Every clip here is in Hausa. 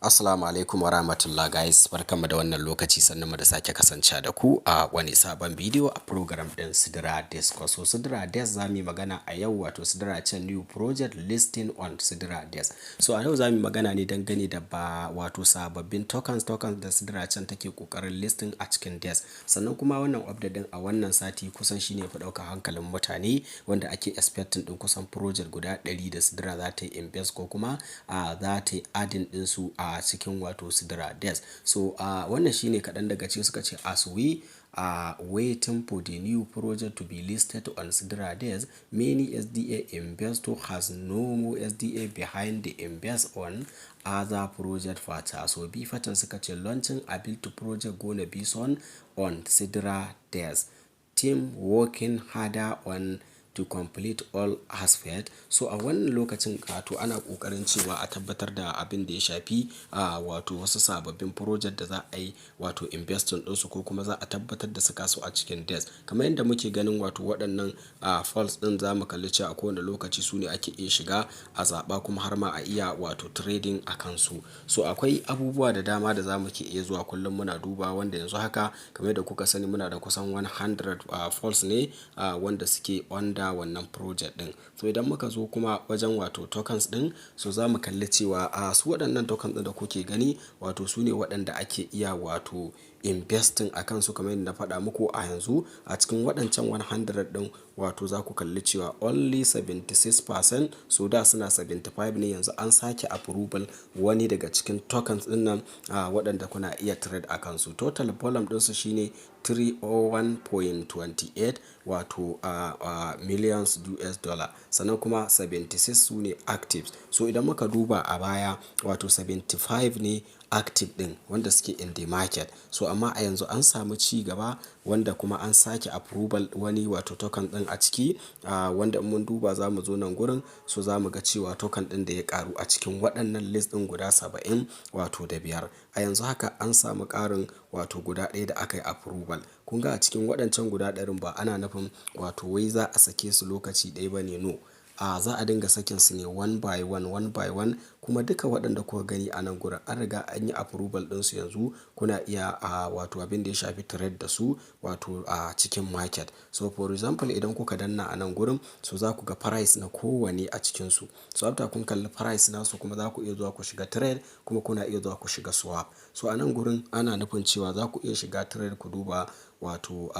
Assalamu alaikum wa rahmatullah guys, barkanmu da wannan lokaci sannan mu da sake kasance da ku a wani sabon bidiyo a program din Sidra Desk. So Sidra Desk za mu yi magana a yau, wato Sidra can new project listing on Sidra Desk. So a yau za mu yi magana ne dangane da wato sababbin tokens da Sidra can take kokarin listing a cikin Desk. Sannan kuma wannan update din a wannan sati kusan shine fi ɗaukar hankalin mutane, wanda ake expecting din kusan project guda 100 da Sidra za ta yi invest ko kuma za ta yi adding din su a cikin wato Sidra Desk. So wannan shine kaɗan daga cikin suka ce, as we are waiting for the new project to be listed on Sidra Desk, many SDA investor has no more SDA behind the invest on other project fata. So bi fatan suka ce launching a build to project gonna be on Sidra Desk. Team working harder on to complete all aspect. So a wannan lokacin to ana kokarin cewa a tabbatar da abin da ya shafi wato wasu sababbin project da za a yi wato investing ɗinsu, ko kuma za a tabbatar da saka su a cikin Desk. Kamar yadda muke ganin wato waɗannan falls ɗin za mu kalli cewa a kowane lokaci su ne ake iya shiga a zaɓa kuma har ma a iya wato trading a kansu. So akwai abubuwa da dama da za mu ke iya zuwa kullum muna duba, wanda yanzu haka kamar yadda kuka sani muna da kusan 100 falls ne wanda suke under wannan project din. So idan muka zo kuma wajen wato tokens din, so za mu kalli cewa su waɗannan tokens din da kuke gani wato su ne waɗanda ake iya wato investing a kansu. Kamar yadda na faɗa muku a yanzu a cikin waɗancan 100 din wato za ku kalli cewa only 76%, so da suna 75 ne, yanzu an sake approval wani daga cikin tokens din nan waɗanda kuna iya trade a kansu. Total volume ɗinsu shine 301.28 wato millions US dollar, sannan kuma 76 su ne actives. So idan muka duba a baya wato 75 ne active din wanda suke in the market. So amma a yanzu an samu ci gaba wanda kuma an sake approval wani wato token din a ciki wanda mun duba za mu zo nan gurin, so za mu ga cewa token din da ya karu a cikin waɗannan list din guda 70 wato da biyar. A yanzu haka an samu ƙarin wato guda ɗaya da aka yi approval. Kun ga a cikin waɗancan guda 100 ba ana nufin wato wai za a sake su lokaci ɗaya ba ne, no. Za a dinga sakin su ne one by one, kuma duka waɗanda kuka gani a nan gurin an riga an yi approval ɗinsu. Yanzu kuna iya wato abin da ya shafi trade da su wato a cikin market. So for example idan kuka danna a nan gurin, so za ku ga price na kowane a cikinsu. So after kun kalli price nasu kuma za ku iya zuwa ku shiga trade, kuma kuna iya zuwa ku shiga swap. So a nan gurin ana nufin cewa za ku iya shiga trade ku duba wato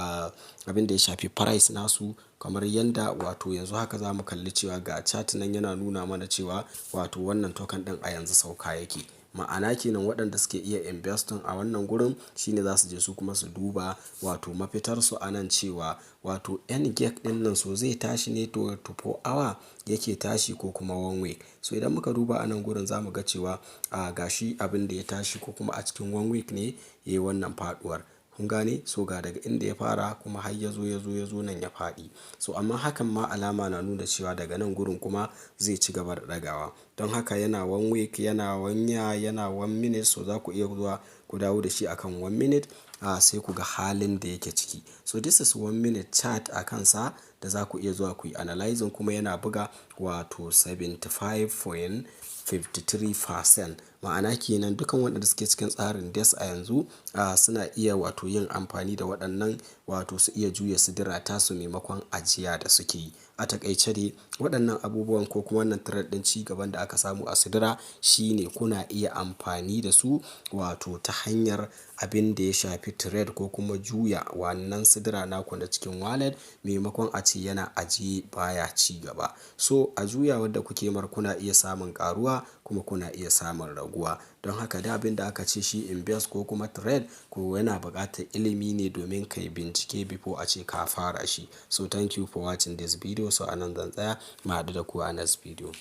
abin da ya shafi price nasu, kamar yanda wato yanzu haka za mu kalli cewa ga chart nan yana nuna mana cewa wato wannan token din a yanzu sauka yake. Ma'ana kenan waɗanda suke iya investing a wannan gurin shine za su je su kuma su duba wato mafitar su a nan cewa wato gap din nan so zai tashi ne to 4 hour yake tashi ko kuma 1 week. So idan muka duba a nan gurin za mu ga cewa gashi abin da ya tashi ko kuma a cikin 1 week ne yayi wannan faduwar. Kun gane? So ga daga inda ya fara kuma har ya zo nan ya faɗi. So amma hakan ma alama na nuna cewa daga nan gurin kuma zai ci gaba da ɗagawa. Don haka yana 1 week, yana 1 year, yana 1 minute. So za ku iya zuwa ku dawo da shi akan 1 minute sai ku ga halin da yake ciki. So this is 1 minute chart a kansa da za ku iya zuwa ku yi analyzing, kuma yana buga wato 75.53%. Ma'ana kenan dukan waɗanda suke cikin tsarin Desk a yanzu suna iya wato yin amfani da waɗannan wato su iya juya Sidra tasu maimakon ajiya da suke yi. A takaice dai waɗannan abubuwan ko kuma wannan trade ɗin ci gaban da aka samu a Sidra shine kuna iya amfani da su wato ta hanyar abin da ya shafi trade ko kuma juya wannan Sidra naku na cikin wallet, maimakon a ce yana ajiye baya ci gaba. So a juya wadda kuke mar kuna iya samun karuwa kuma kuna iya samun raguwa. Don haka da abin da aka ce shi invest ko kuma trade ko yana buƙatar ilimi ne domin kai bincike before a ce ka fara shi. So thank you for watching this video. So anan zan tsaya, mu haɗu da ku a next video.